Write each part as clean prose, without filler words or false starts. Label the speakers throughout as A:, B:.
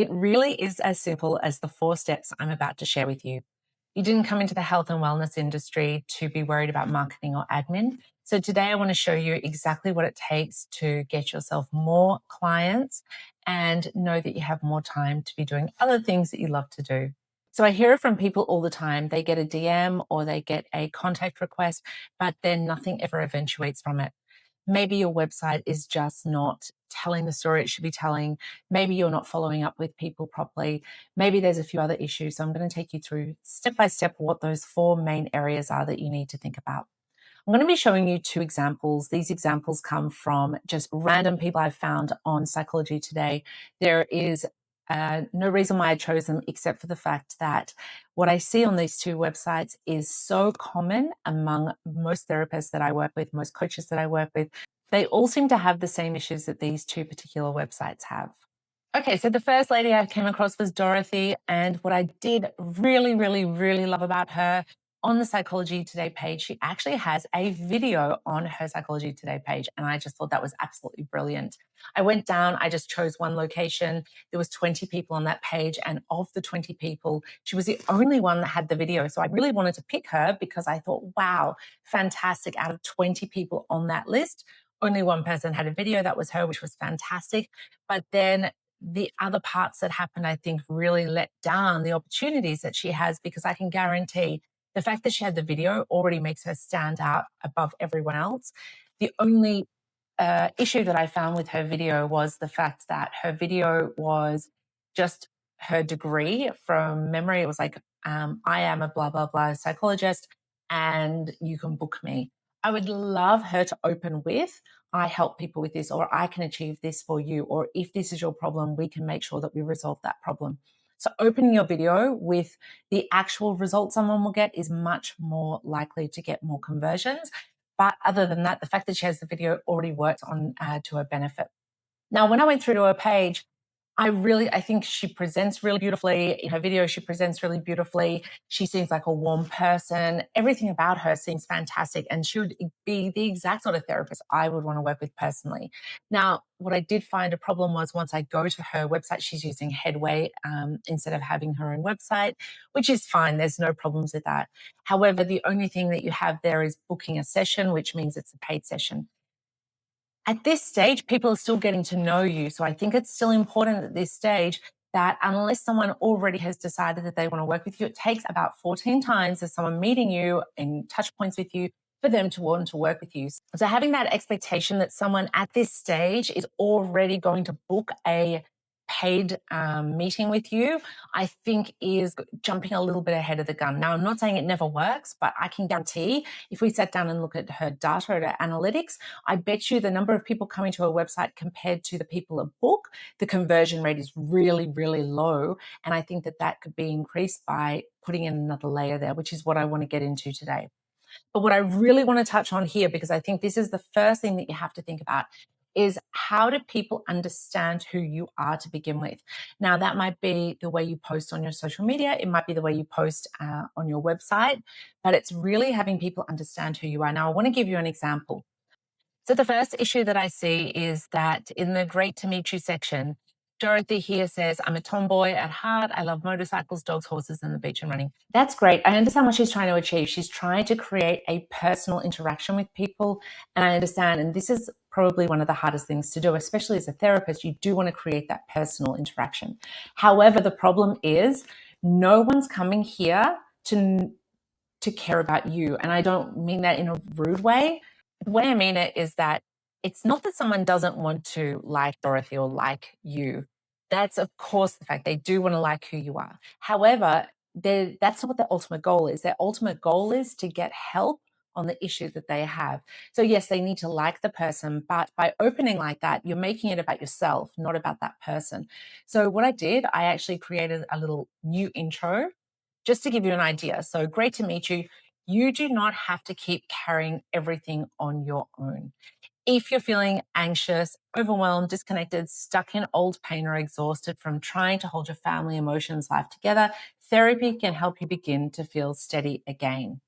A: It really is as simple as the 4 steps I'm about to share with you. You didn't come into the health and wellness industry to be worried about marketing or admin. So today I want to show you exactly what it takes to get yourself more clients and know that you have more time to be doing other things that you love to do. So I hear it from people all the time. They get a DM or they get a contact request, but then nothing ever eventuates from it. Maybe your website is just not telling the story it should be telling. Maybe you're not following up with people properly. Maybe there's a few other issues. So I'm going to take you through step by step what those 4 main areas are that you need to think about. I'm going to be showing you 2 examples. These examples come from just random people I've found on Psychology Today. There is no reason why I chose them except for the fact that what I see on these 2 websites is so common among most therapists that I work with, most coaches that I work with. They all seem to have the same issues that these 2 particular websites have. Okay, so the first lady I came across was Dorothy, and what I did really love about her on the Psychology Today page, she actually has a video on her Psychology Today page, and I just thought that was absolutely brilliant. I went down, I just chose one location. There was 20 people on that page, and of the 20 people, she was the only one that had the video. So I really wanted to pick her because I thought, wow, fantastic. Out of 20 people on that list, only one person had a video. That was her, which was fantastic. But then the other parts that happened, I think, really let down the opportunities that she has, because I can guarantee the fact that she had the video already makes her stand out above everyone else. The only issue that I found with her video was the fact that her video was just her degree from memory. It was like, I am a blah, blah, blah psychologist and you can book me. I would love her to open with, I help people with this, or I can achieve this for you, or if this is your problem, we can make sure that we resolve that problem. So opening your video with the actual result someone will get is much more likely to get more conversions. But other than that, the fact that she has the video already works on to her benefit. Now, when I went through to her page, I think she presents really beautifully. In her video, she presents really beautifully. She seems like a warm person. Everything about her seems fantastic. And she would be the exact sort of therapist I would want to work with personally. Now, what I did find a problem was once I go to her website, she's using Headway instead of having her own website, which is fine. There's no problems with that. However, the only thing that you have there is booking a session, which means it's a paid session. At this stage, people are still getting to know you. So I think it's still important at this stage that unless someone already has decided that they want to work with you, it takes about 14 times as someone meeting you and touch points with you for them to want to work with you. So having that expectation that someone at this stage is already going to book a paid meeting with you, I think is jumping a little bit ahead of the gun. Now, I'm not saying it never works, but I can guarantee if we sat down and look at her data, her analytics, I bet you the number of people coming to her website compared to the people that book, the conversion rate is really low. And I think that that could be increased by putting in another layer there, which is what I want to get into today. But what I really want to touch on here, because I think this is the first thing that you have to think about, is how do people understand who you are to begin with? Now, that might be the way you post on your social media. It might be the way you post on your website, but it's really having people understand who you are. Now, I want to give you an example. So the first issue that I see is that in the Great to Meet You section, Dorothy here says, I'm a tomboy at heart. I love motorcycles, dogs, horses, and the beach and running. That's great. I understand what she's trying to achieve. She's trying to create a personal interaction with people. And I understand, and this is probably one of the hardest things to do, especially as a therapist, you do want to create that personal interaction. However, the problem is no one's coming here to care about you. And I don't mean that in a rude way. The way I mean it is that it's not that someone doesn't want to like Dorothy or like you. That's, of course, the fact they do want to like who you are. However, that's not what their ultimate goal is. Their ultimate goal is to get help on the issue that they have. So yes, they need to like the person, but by opening like that, you're making it about yourself, not about that person. So what I did, I actually created a little new intro just to give you an idea. So great to meet you. You do not have to keep carrying everything on your own. If you're feeling anxious, overwhelmed, disconnected, stuck in old pain, or exhausted from trying to hold your family, emotions, life together, therapy can help you begin to feel steady again.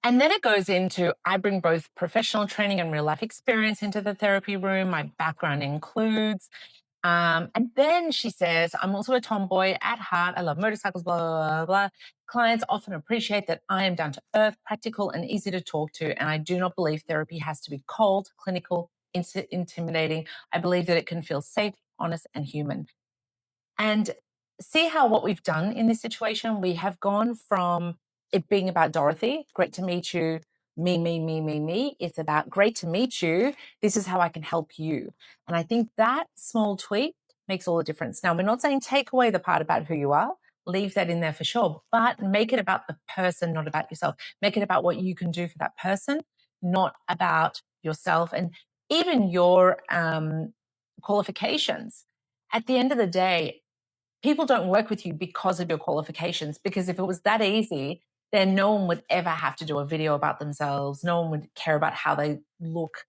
A: And then it goes into, I bring both professional training and real life experience into the therapy room. My background includes And then she says, I'm also a tomboy at heart. I love motorcycles, blah, blah, blah, blah. Clients often appreciate that I am down to earth, practical, and easy to talk to. And I do not believe therapy has to be cold, clinical, intimidating. I believe that it can feel safe, honest, and human. And see how what we've done in this situation, we have gone from it being about Dorothy, great to meet you, me, me, me, me, me. It's about great to meet you. This is how I can help you. And I think that small tweak makes all the difference. Now, we're not saying take away the part about who you are, leave that in there for sure, but make it about the person, not about yourself. Make it about what you can do for that person, not about yourself and even your qualifications. At the end of the day, people don't work with you because of your qualifications, because if it was that easy, then no one would ever have to do a video about themselves. No one would care about how they look.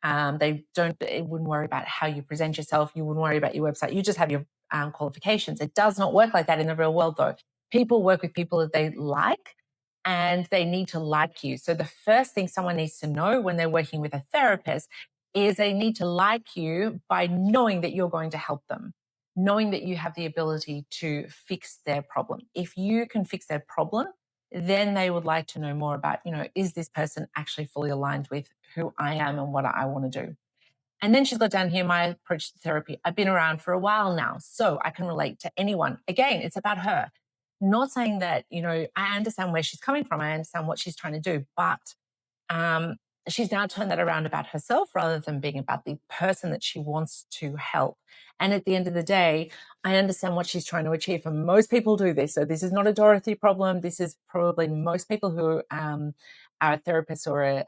A: It wouldn't worry about how you present yourself. You wouldn't worry about your website. You just have your qualifications. It does not work like that in the real world, though. People work with people that they like, and they need to like you. So the first thing someone needs to know when they're working with a therapist is they need to like you by knowing that you're going to help them, knowing that you have the ability to fix their problem. If you can fix their problem, then they would like to know more about, is this person actually fully aligned with who I am and what I want to do? And then she's got down here, my approach to therapy. I've been around for a while now, so I can relate to anyone. Again, it's about her. Not saying that, I understand where she's coming from. I understand what she's trying to do, but um, she's now turned that around about herself rather than being about the person that she wants to help. And at the end of the day, I understand what she's trying to achieve. And most people do this. So this is not a Dorothy problem. This is probably most people who are a therapist or a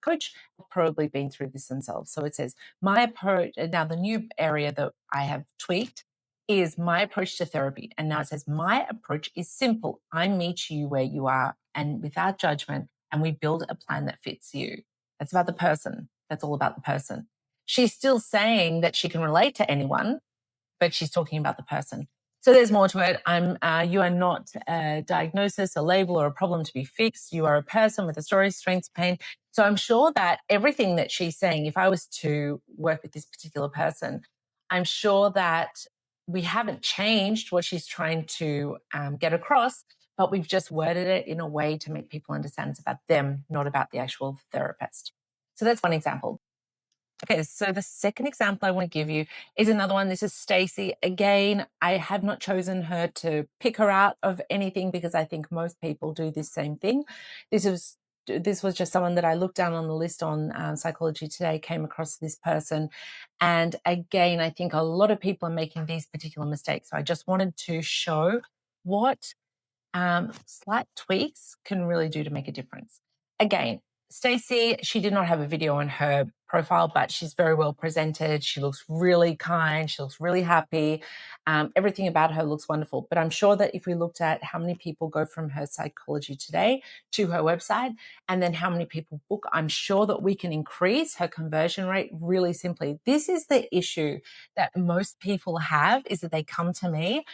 A: coach have probably been through this themselves. So it says, my approach, now the new area that I have tweaked is my approach to therapy. And now it says, my approach is simple. I meet you where you are and without judgment, and we build a plan that fits you. That's about the person. That's all about the person. She's still saying that she can relate to anyone, but she's talking about the person. So there's more to it. You are not a diagnosis, a label, or a problem to be fixed. You are a person with a story, strengths, pain. So I'm sure that everything that she's saying, if I was to work with this particular person, I'm sure that we haven't changed what she's trying to get across, but we've just worded it in a way to make people understand it's about them, not about the actual therapist. So that's one example. Okay, so the second example I want to give you is another one. This is Stacy. Again, I have not chosen her to pick her out of anything because I think most people do this same thing. This was just someone that I looked down on the list on Psychology Today, came across this person. And again, I think a lot of people are making these particular mistakes. So I just wanted to show what slight tweaks can really do to make a difference. Again, Stacey, she did not have a video on her profile, but she's very well presented. She looks really kind. She looks really happy. Everything about her looks wonderful. But I'm sure that if we looked at how many people go from her Psychology Today to her website, and then how many people book, I'm sure that we can increase her conversion rate really simply. This is the issue that most people have, is that they come to me.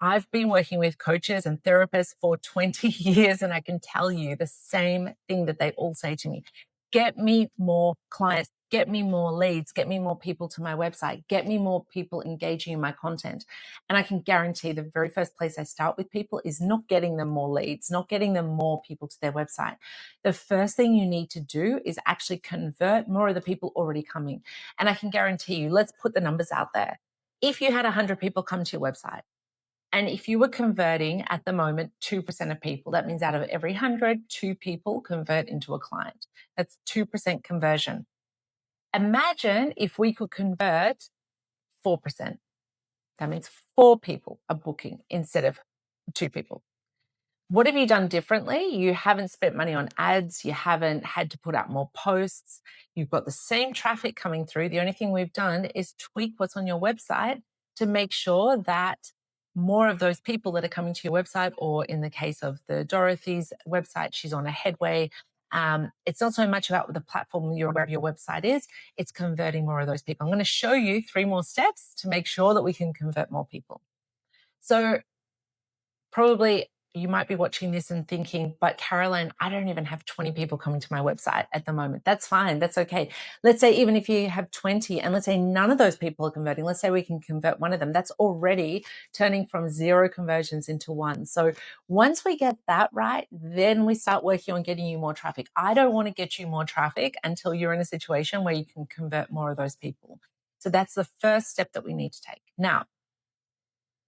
A: I've been working with coaches and therapists for 20 years, and I can tell you the same thing that they all say to me. Get me more clients, get me more leads, get me more people to my website, get me more people engaging in my content. And I can guarantee the very first place I start with people is not getting them more leads, not getting them more people to their website. The first thing you need to do is actually convert more of the people already coming. And I can guarantee you, let's put the numbers out there. If you had 100 people come to your website, and if you were converting at the moment 2% of people, that means out of every 100, 2 people convert into a client. That's 2% conversion. Imagine if we could convert 4%. That means 4 people are booking instead of 2 people. What have you done differently? You haven't spent money on ads. You haven't had to put out more posts. You've got the same traffic coming through. The only thing we've done is tweak what's on your website to make sure that more of those people that are coming to your website, or in the case of the Dorothy's website, she's on a headway. It's not so much about the platform wherever your website is, it's converting more of those people. I'm going to show you 3 more steps to make sure that we can convert more people. So probably you might be watching this and thinking, but Caroline, I don't even have 20 people coming to my website at the moment. That's fine. That's okay. Let's say even if you have 20 and let's say none of those people are converting, let's say we can convert one of them, that's already turning from 0 conversions into 1. So once we get that right, then we start working on getting you more traffic. I don't want to get you more traffic until you're in a situation where you can convert more of those people. So that's the first step that we need to take. Now,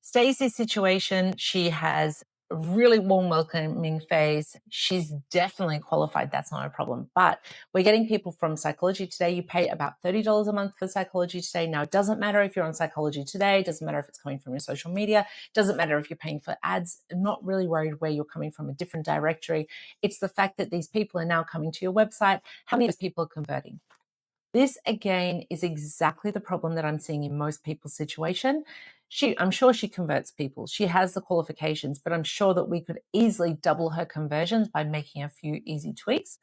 A: Stacey's situation, she has a really warm, welcoming face. She's definitely qualified. That's not a problem. But we're getting people from Psychology Today. You pay about $30 a month for Psychology Today. Now, it doesn't matter if you're on Psychology Today. It doesn't matter if it's coming from your social media. It doesn't matter if you're paying for ads. I'm not really worried where you're coming from, a different directory. It's the fact that these people are now coming to your website. How many of those people are converting? This, again, is exactly the problem that I'm seeing in most people's situation. I'm sure she converts people. She has the qualifications, but I'm sure that we could easily double her conversions by making a few easy tweaks.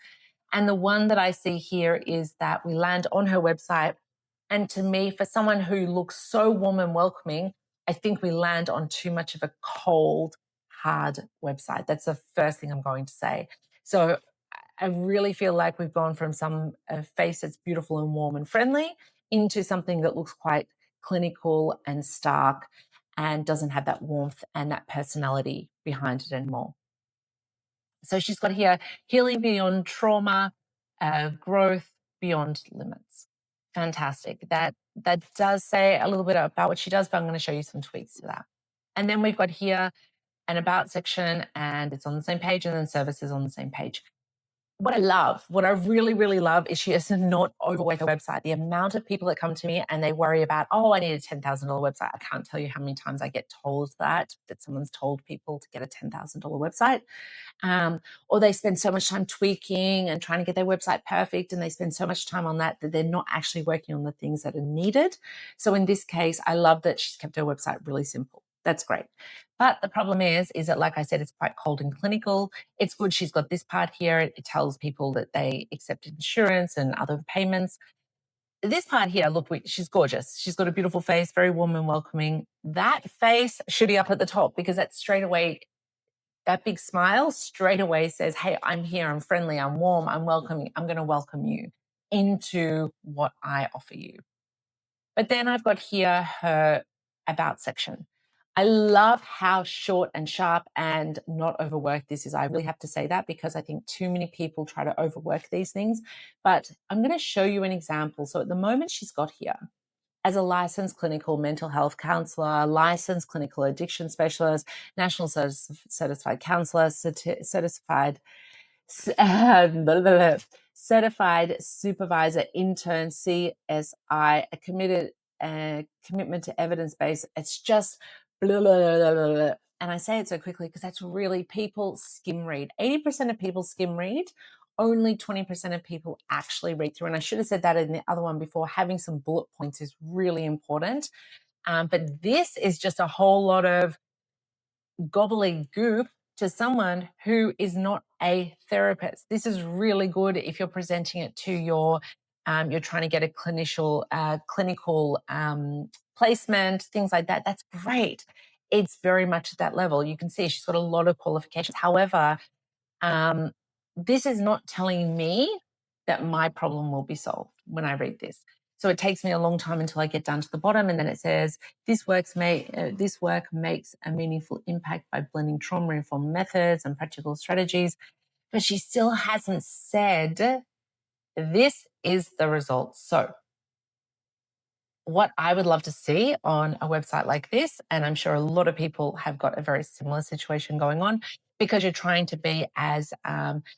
A: And the one that I see here is that we land on her website. And to me, for someone who looks so warm and welcoming, I think we land on too much of a cold, hard website. That's the first thing I'm going to say. So I really feel like we've gone from some face that's beautiful and warm and friendly into something that looks quite clinical and stark and doesn't have that warmth and that personality behind it anymore. So she's got here, healing beyond trauma, growth beyond limits. Fantastic. That does say a little bit about what she does, but I'm going to show you some tweaks to that. And then we've got here an about section, and it's on the same page, and then services on the same page. What I really, really love is she has not overworked her website. The amount of people that come to me and they worry about, oh, I need a $10,000 website. I can't tell you how many times I get told that someone's told people to get a $10,000 website. Or they spend so much time tweaking and trying to get their website perfect, and they spend so much time on that they're not actually working on the things that are needed. So in this case, I love that she's kept her website really simple. That's great. But the problem is that, like I said, it's quite cold and clinical. It's good she's got this part here. It tells people that they accept insurance and other payments. This part here, look, she's gorgeous. She's got a beautiful face, very warm and welcoming. That face should be up at the top because that's straight away, that big smile straight away says, hey, I'm here, I'm friendly, I'm warm, I'm welcoming, I'm going to welcome you into what I offer you. But then I've got here her about section. I love how short and sharp and not overworked this is. I really have to say that because I think too many people try to overwork these things. But I'm going to show you an example. So at the moment she's got here, as a licensed clinical mental health counselor, licensed clinical addiction specialist, national certified counselor, certified certified supervisor, intern, CSI, a commitment to evidence-based. It's just blah, blah, blah, blah, blah. And I say it so quickly because that's really, people skim read. 80% of people skim read. Only 20% of people actually read through. And I should have said that in the other one before. Having some bullet points is really important. But this is just a whole lot of gobbledygook to someone who is not a therapist. This is really good if you're presenting it to you're trying to get a clinical placement, things like that. That's great. It's very much at that level. You can see she's got a lot of qualifications. However, this is not telling me that my problem will be solved when I read this. So it takes me a long time until I get down to the bottom, and then it says, this work makes a meaningful impact by blending trauma-informed methods and practical strategies. But she still hasn't said, this is the result. So what I would love to see on a website like this, and I'm sure a lot of people have got a very similar situation going on, because you're trying to be as,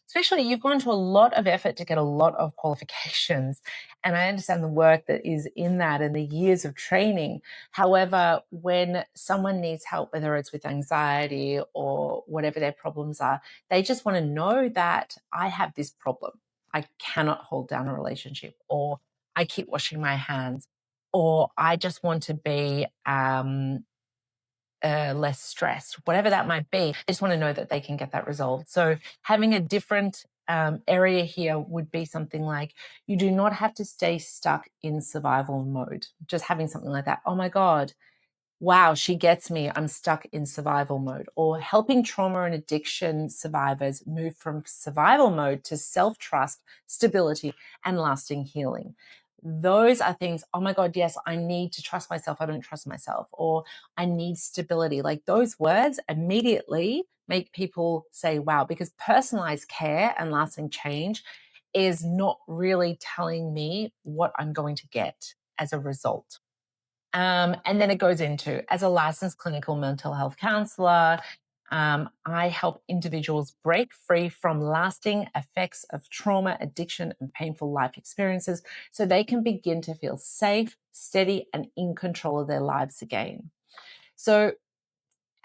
A: especially you've gone to a lot of effort to get a lot of qualifications. And I understand the work that is in that and the years of training. However, when someone needs help, whether it's with anxiety or whatever their problems are, they just want to know that I have this problem. I cannot hold down a relationship, or I keep washing my hands, or I just want to be less stressed, whatever that might be. I just want to know that they can get that resolved. So having a different area here would be something like, you do not have to stay stuck in survival mode. Just having something like that. Oh my God, wow, she gets me, I'm stuck in survival mode. Or helping trauma and addiction survivors move from survival mode to self-trust, stability, and lasting healing. Those are things, oh my God, yes, I need to trust myself. I don't trust myself. Or I need stability. Like those words immediately make people say, wow, because personalized care and lasting change is not really telling me what I'm going to get as a result. And then it goes into, as a licensed clinical mental health counselor, I help individuals break free from lasting effects of trauma, addiction, and painful life experiences so they can begin to feel safe, steady, and in control of their lives again. So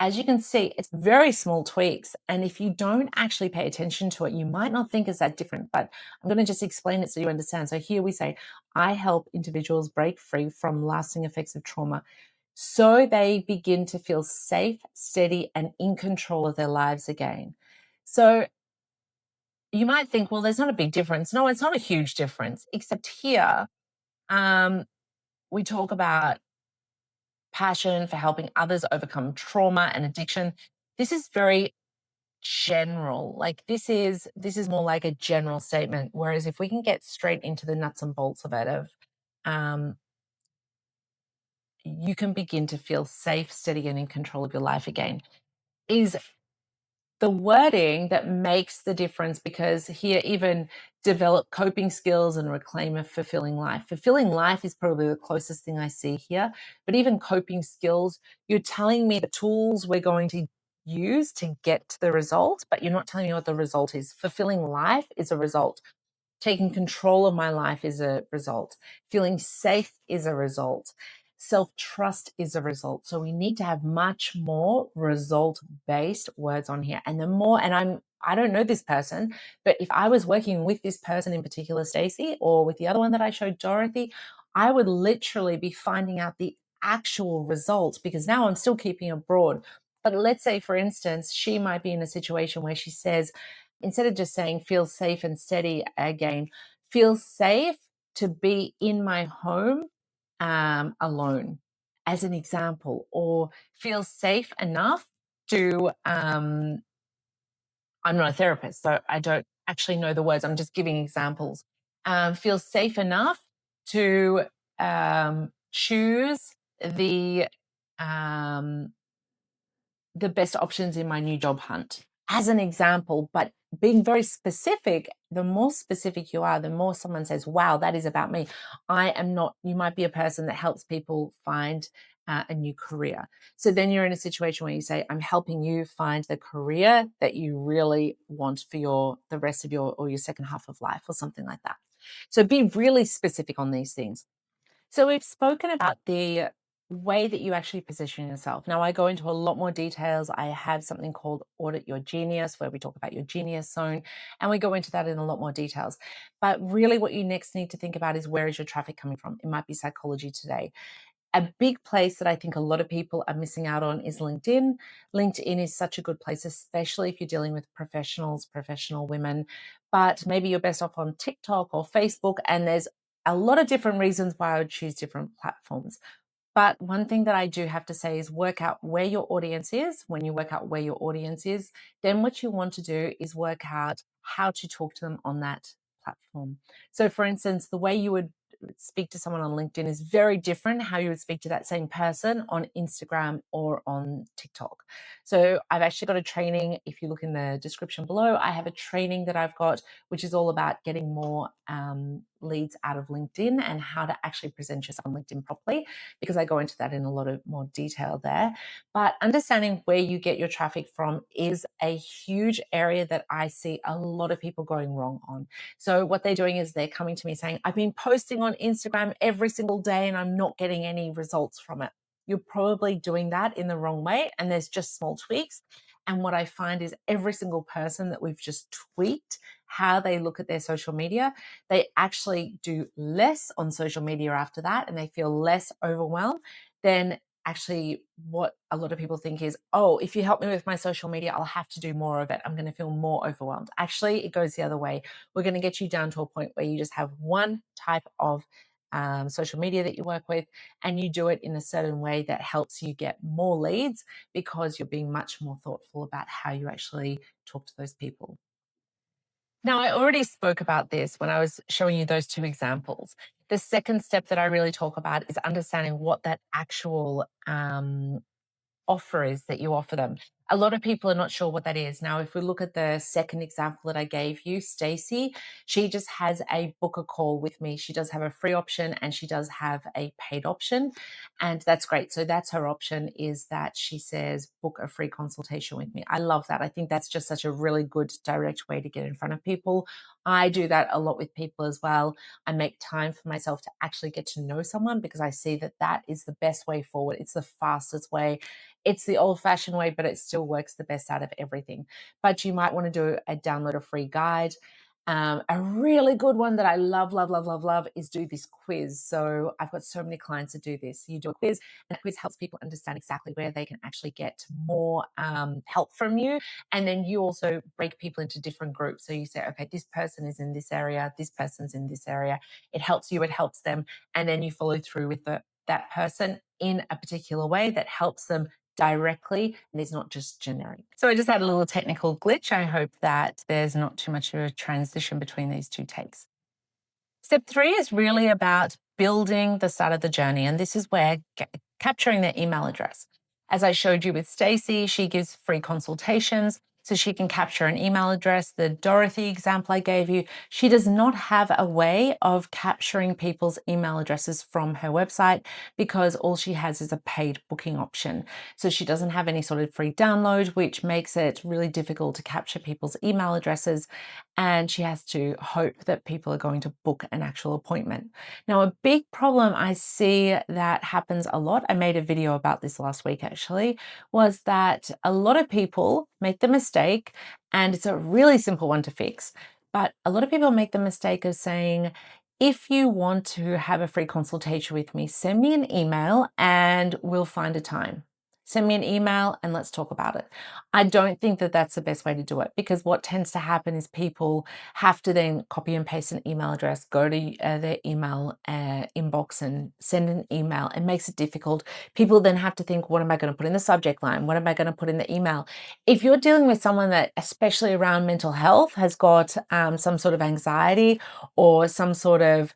A: as you can see, it's very small tweaks. And if you don't actually pay attention to it, you might not think it's that different, but I'm going to just explain it so you understand. So here we say, I help individuals break free from lasting effects of trauma so they begin to feel safe, steady, and in control of their lives again. So you might think, well, there's not a big difference. No, it's not a huge difference, except here we talk about passion for helping others overcome trauma and addiction. This is very general. Like this is more like a general statement. Whereas if we can get straight into the nuts and bolts of it, you can begin to feel safe, steady, and in control of your life again, is the wording that makes the difference, because here even develop coping skills and reclaim a fulfilling life. Fulfilling life is probably the closest thing I see here, but even coping skills, you're telling me the tools we're going to use to get to the result, but you're not telling me what the result is. Fulfilling life is a result. Taking control of my life is a result. Feeling safe is a result. Self-trust is a result. So we need to have much more result-based words on here. And the more, and I don't know this person, but if I was working with this person in particular, Stacey, or with the other one that I showed, Dorothy, I would literally be finding out the actual results, because now I'm still keeping it broad. But let's say, for instance, she might be in a situation where she says, instead of just saying feel safe and steady again, feel safe to be in my home alone, as an example, or feel safe enough to, I'm not a therapist, so I don't actually know the words. I'm just giving examples. Feel safe enough to choose the um, the best options in my new job hunt, as an example. But being very specific, the more specific you are, the more someone says, wow, that is about me. I am not, you might be a person that helps people find a new career. So then you're in a situation where you say, I'm helping you find the career that you really want for the rest of your second half of life, or something like that. So be really specific on these things. So we've spoken about the way that you actually position yourself. Now I go into a lot more details. I have something called Audit Your Genius, where we talk about your genius zone, and we go into that in a lot more details. But really what you next need to think about is, where is your traffic coming from? It might be Psychology Today. A big place that I think a lot of people are missing out on is LinkedIn. LinkedIn is such a good place, especially if you're dealing with professionals, professional women, but maybe you're best off on TikTok or Facebook, and there's a lot of different reasons why I would choose different platforms. But one thing that I do have to say is, work out where your audience is. When you work out where your audience is, then what you want to do is work out how to talk to them on that platform. So for instance, the way you would speak to someone on LinkedIn is very different how you would speak to that same person on Instagram or on TikTok. So I've actually got a training. If you look in the description below, I have a training that I've got, which is all about getting more leads out of LinkedIn and how to actually present yourself on LinkedIn properly, because I go into that in a lot of more detail there. But understanding where you get your traffic from is a huge area that I see a lot of people going wrong on. So what they're doing is they're coming to me saying, I've been posting on Instagram every single day and I'm not getting any results from it. You're probably doing that in the wrong way, and there's just small tweaks. And what I find is, every single person that we've just tweaked how they look at their social media, they actually do less on social media after that, and they feel less overwhelmed than actually what a lot of people think is, oh, if you help me with my social media, I'll have to do more of it. I'm going to feel more overwhelmed. Actually, it goes the other way. We're going to get you down to a point where you just have one type of social media that you work with, and you do it in a certain way that helps you get more leads because you're being much more thoughtful about how you actually talk to those people. Now, I already spoke about this when I was showing you those two examples. The second step that I really talk about is understanding what that actual offer is that you offer them. A lot of people are not sure what that is. Now, if we look at the second example that I gave you, Stacy, she just has a book a call with me. She does have a free option and she does have a paid option. And that's great. So that's her option, is that she says, book a free consultation with me. I love that. I think that's just such a really good direct way to get in front of people. I do that a lot with people as well. I make time for myself to actually get to know someone because I see that that is the best way forward. It's the fastest way. It's the old fashioned way, but it still works the best out of everything. But you might want to do a download a free guide. A really good one that I love, love, love, love, love is do this quiz. So I've got so many clients that do this. You do a quiz, and the quiz helps people understand exactly where they can actually get more help from you. And then you also break people into different groups. So you say, okay, this person is in this area, this person's in this area. It helps you, it helps them. And then you follow through with that person in a particular way that helps them directly and is not just generic. So I just had a little technical glitch. I hope that there's not too much of a transition between these two takes. Step 3 is really about building the start of the journey, and this is where capturing their email address. As I showed you with Stacy, she gives free consultations, so she can capture an email address. The Dorothy example I gave you, she does not have a way of capturing people's email addresses from her website because all she has is a paid booking option. So she doesn't have any sort of free download, which makes it really difficult to capture people's email addresses. And she has to hope that people are going to book an actual appointment. Now, a big problem I see that happens a lot, I made a video about this last week actually, was that a lot of people make the mistake, and it's a really simple one to fix, but a lot of people make the mistake of saying, if you want to have a free consultation with me, send me an email and we'll find a time. Send me an email and let's talk about it. I don't think that that's the best way to do it, because what tends to happen is people have to then copy and paste an email address, go to their email inbox and send an email. It makes it difficult. People then have to think, what am I going to put in the subject line? What am I going to put in the email? If you're dealing with someone that, especially around mental health, has got some sort of anxiety or some sort of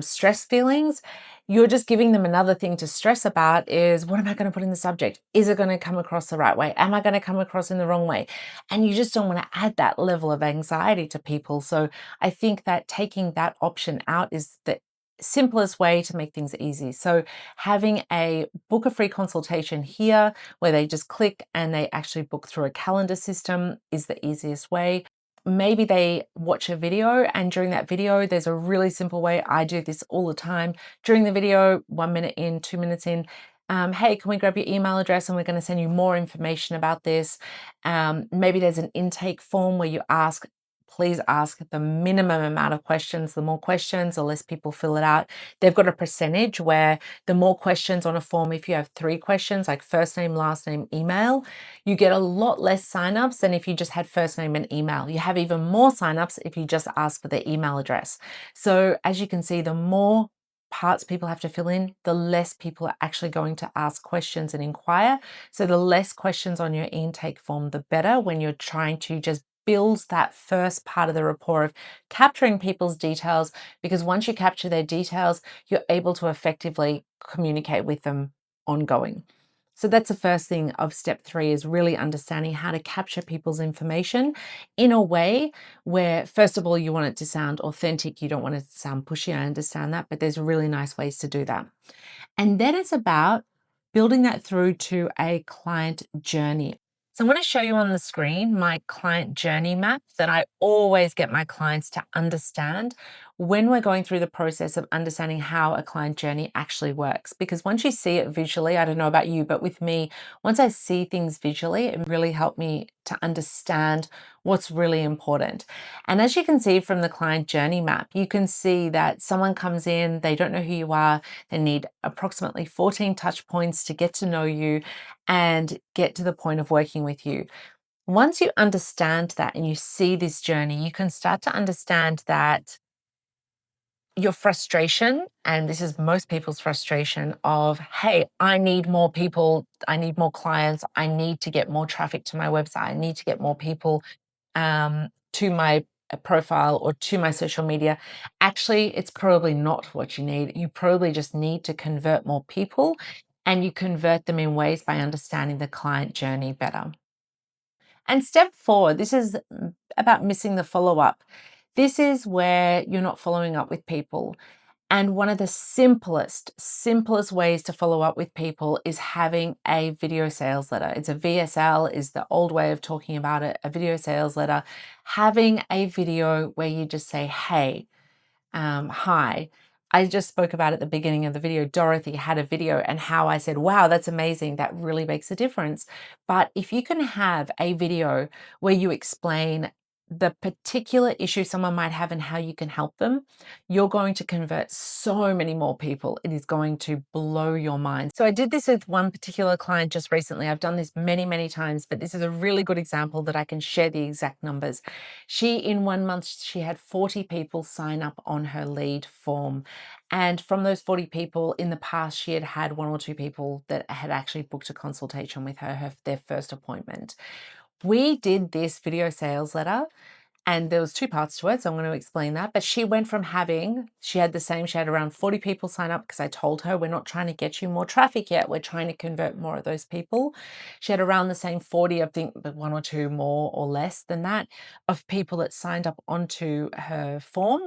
A: stress feelings, you're just giving them another thing to stress about. Is, what am I going to put in the subject? Is it going to come across the right way? Am I going to come across in the wrong way? And you just don't want to add that level of anxiety to people. So I think that taking that option out is the simplest way to make things easy. So having a book a free consultation here where they just click and they actually book through a calendar system is the easiest way. Maybe they watch a video, and during that video, there's a really simple way. I do this all the time. During the video, 1 minute in, 2 minutes in, hey, can we grab your email address and we're going to send you more information about this. Maybe there's an intake form where you ask, please ask the minimum amount of questions. The more questions, the less people fill it out. They've got a percentage where the more questions on a form, if you have 3 questions, like first name, last name, email, you get a lot less signups than if you just had first name and email. You have even more signups if you just ask for their email address. So as you can see, the more parts people have to fill in, the less people are actually going to ask questions and inquire. So the less questions on your intake form, the better, when you're trying to just build that first part of the rapport of capturing people's details, because once you capture their details, you're able to effectively communicate with them ongoing. So that's the first thing of step 3, is really understanding how to capture people's information in a way where, first of all, you want it to sound authentic. You don't want it to sound pushy. I understand that, but there's really nice ways to do that. And then it's about building that through to a client journey. So I'm going to show you on the screen my client journey map that I always get my clients to understand when we're going through the process of understanding how a client journey actually works. Because once you see it visually, I don't know about you, but with me, once I see things visually, it really helped me to understand what's really important. And as you can see from the client journey map, you can see that someone comes in, they don't know who you are, they need approximately 14 touch points to get to know you and get to the point of working with you. Once you understand that and you see this journey, you can start to understand that your frustration, and this is most people's frustration of, hey, I need more people, I need more clients, I need to get more traffic to my website, I need to get more people to my profile or to my social media. Actually, it's probably not what you need. You probably just need to convert more people, and you convert them in ways by understanding the client journey better. And step 4, this is about missing the follow-up. This is where you're not following up with people. And one of the simplest ways to follow up with people is having a video sales letter. It's a VSL is the old way of talking about it, a video sales letter. Having a video where you just say, hey, hi. I just spoke about at the beginning of the video, Dorothy had a video and how I said, wow, that's amazing. That really makes a difference. But if you can have a video where you explain the particular issue someone might have and how you can help them, you're going to convert so many more people. It is going to blow your mind. So I did this with one particular client just recently. I've done this many, many times, but this is a really good example that I can share the exact numbers. In 1 month, she had 40 people sign up on her lead form. And from those 40 people, in the past, she had had 1 or 2 people that had actually booked a consultation with her, their first appointment. We did this video sales letter, and there was 2 parts to it, so I'm going to explain that. But she went from she had around 40 people sign up, because I told her, we're not trying to get you more traffic yet. We're trying to convert more of those people. She had around the same 40, I think, but 1 or 2 more or less than that, of people that signed up onto her form.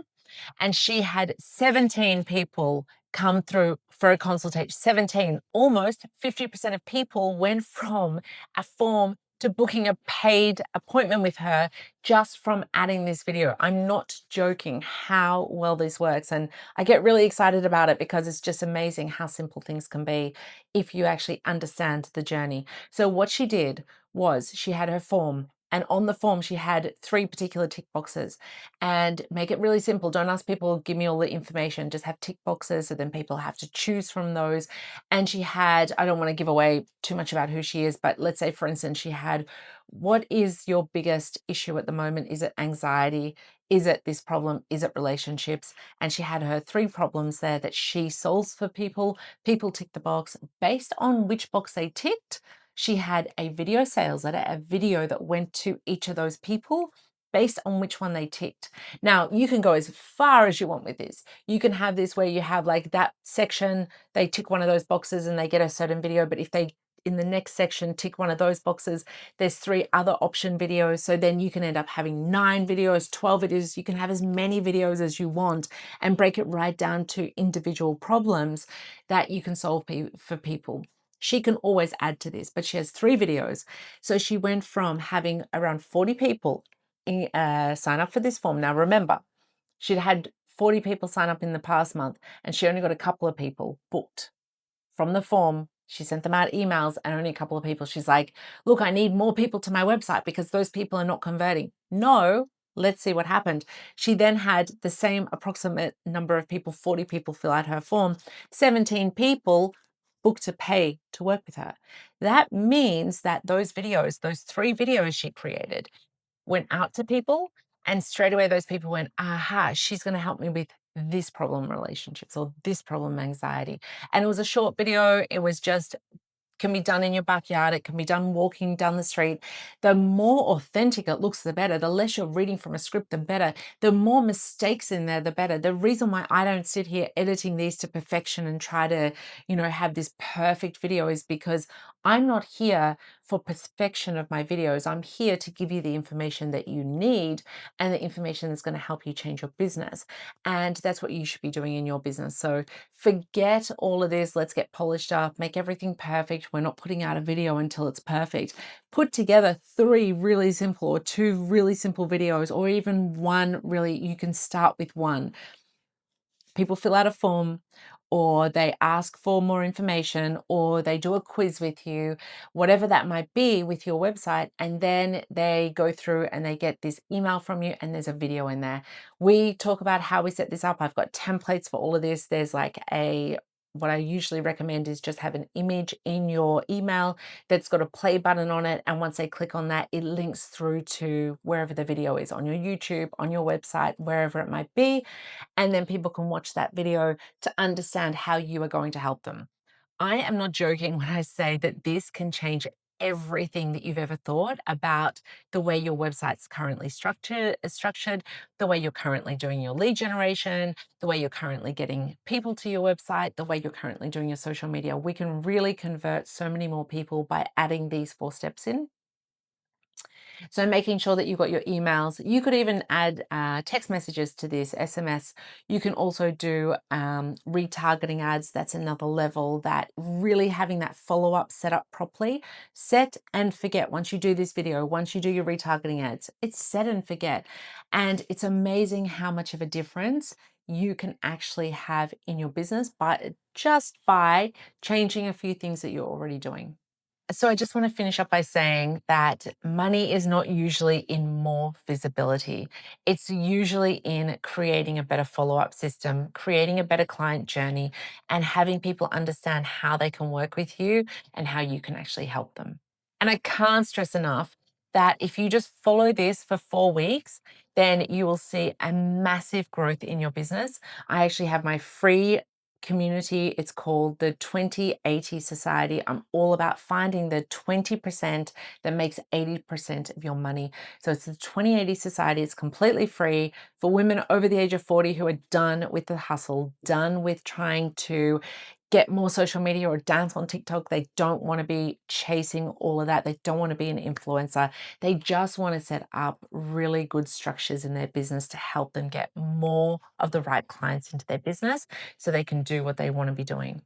A: And she had 17 people come through for a consultation. 17, almost 50% of people went from a form to booking a paid appointment with her just from adding this video. I'm not joking how well this works. And I get really excited about it because it's just amazing how simple things can be if you actually understand the journey. So what she did was she had her form, and on the form she had 3 particular tick boxes. And make it really simple. Don't ask people, give me all the information. Just have tick boxes, so then people have to choose from those. And she had, I don't want to give away too much about who she is, but let's say, for instance, she had, what is your biggest issue at the moment? Is it anxiety? Is it this problem? Is it relationships? And she had her 3 problems there that she solves for people. People tick the box. Based on which box they ticked, she had a video sales letter, a video that went to each of those people based on which one they ticked. Now, you can go as far as you want with this. You can have this where you have like that section, they tick one of those boxes and they get a certain video, but if they in the next section tick one of those boxes, there's 3 other option videos. So then you can end up having 9 videos, 12 videos. You can have as many videos as you want and break it right down to individual problems that you can solve for people. She can always add to this, but she has 3 videos. So she went from having around 40 people sign up for this form. Now, remember, she'd had 40 people sign up in the past month, and she only got a couple of people booked from the form. She sent them out emails, and only a couple of people. She's like, look, I need more people to my website because those people are not converting. No, let's see what happened. She then had the same approximate number of people, 40 people, fill out her form. 17 people booked to pay to work with her. That means that those videos, those 3 videos she created, went out to people, and straight away those people went, aha, she's going to help me with this problem relationships or this problem anxiety. And it was a short video. It was just, can be done in your backyard. It can be done walking down the street. The more authentic it looks, the better. The less you're reading from a script, the better. The more mistakes in there, the better. The reason why I don't sit here editing these to perfection and try to, have this perfect video is because I'm not here for perfection of my videos. I'm here to give you the information that you need and the information that's going to help you change your business. And that's what you should be doing in your business. So forget all of this. Let's get polished up, make everything perfect. We're not putting out a video until it's perfect. Put together 3 really simple or 2 really simple videos, or even one really, you can start with one. People fill out a form, or they ask for more information, or they do a quiz with you, whatever that might be with your website, and then they go through and they get this email from you, and there's a video in there. We talk about how we set this up. I've got templates for all of this. There's like a what I usually recommend is just have an image in your email that's got a play button on it. And once they click on that, it links through to wherever the video is, on your YouTube, on your website, wherever it might be. And then people can watch that video to understand how you are going to help them. I am not joking when I say that this can change everything that you've ever thought about the way your website's currently structured, the way you're currently doing your lead generation, the way you're currently getting people to your website, the way you're currently doing your social media. We can really convert so many more people by adding these 4 steps in. So making sure that you've got your emails. You could even add text messages to this, SMS. You can also do retargeting ads. That's another level, that really having that follow-up set up properly. Set and forget. Once you do this video, once you do your retargeting ads, it's set and forget. And it's amazing how much of a difference you can actually have in your business just by changing a few things that you're already doing. So I just want to finish up by saying that money is not usually in more visibility. It's usually in creating a better follow-up system, creating a better client journey, and having people understand how they can work with you and how you can actually help them. And I can't stress enough that if you just follow this for 4 weeks, then you will see a massive growth in your business. I actually have my free community. It's called the 20/80 Society. I'm all about finding the 20% that makes 80% of your money. So it's the 20/80 Society. It's completely free for women over the age of 40 who are done with the hustle, done with trying to get more social media or dance on TikTok. They don't want to be chasing all of that. They don't want to be an influencer. They just want to set up really good structures in their business to help them get more of the right clients into their business so they can do what they want to be doing.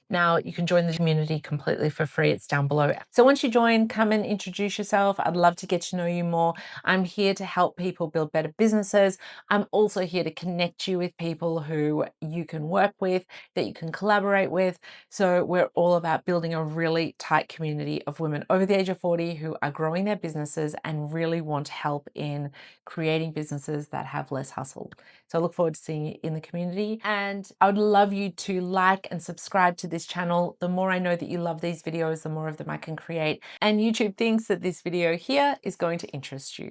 A: Now, you can join the community completely for free. It's down below. So once you join, come and introduce yourself. I'd love to get to know you more. I'm here to help people build better businesses. I'm also here to connect you with people who you can work with, that you can collaborate with. So we're all about building a really tight community of women over the age of 40 who are growing their businesses and really want help in creating businesses that have less hustle. So I look forward to seeing you in the community, and I would love you to like and subscribe to this channel. The more I know that you love these videos, the more of them I can create. And YouTube thinks that this video here is going to interest you.